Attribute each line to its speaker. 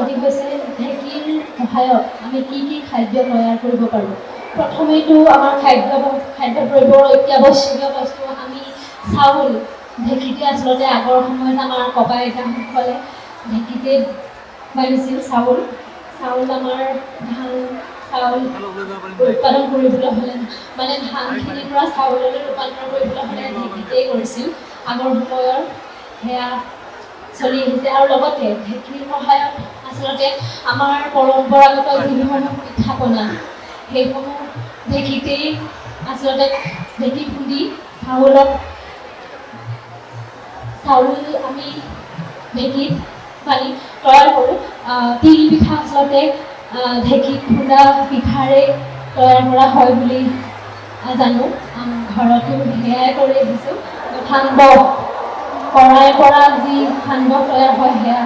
Speaker 1: পদ্ধতি হৈছে ঢেঁকীৰ সহায়ত আমি কি খাদ্য তৈয়াৰ কৰিব পাৰোঁ। প্ৰথমেতো আমাৰ খাদ্য দ্ৰব্যৰ অত্যাৱশ্যকীয় বস্তু আমি চাউল। ঢেঁকীতে আচলতে আগৰ সময়ত আমাৰ ককা আইতাসকলে ঢেঁকীতে বানিছিল চাউল। আমাৰ ধান চাউল উৎপাদন কৰিবলৈ হ'লে মানে ধানখিনিৰ পৰা চাউললৈ ৰূপান্তৰ কৰিবলৈ হ'লে ঢেঁকীতেই কৰিছিল আগৰ সময়ৰ। সেয়া চলি আহিছে আৰু লগতে ঢেঁকীৰ সহায়ত আচলতে আমাৰ পৰম্পৰাগত যিসমূহ পিঠা পনা সেইসমূহ ঢেঁকীতেই আচলতে ঢেঁকী খুন্দি চাউল আমি ঢেঁকীত পানি তৈয়াৰ কৰোঁ। তিল পিঠা আচলতে ঢেঁকীত খুন্দা পিঠাৰে তৈয়াৰ কৰা হয় বুলি জানো। ঘৰতো সেয়াই কৰি আহিছোঁ। সান্দহ কড়াইৰ পৰা যি সান্দহ তৈয়াৰ হয় সেয়া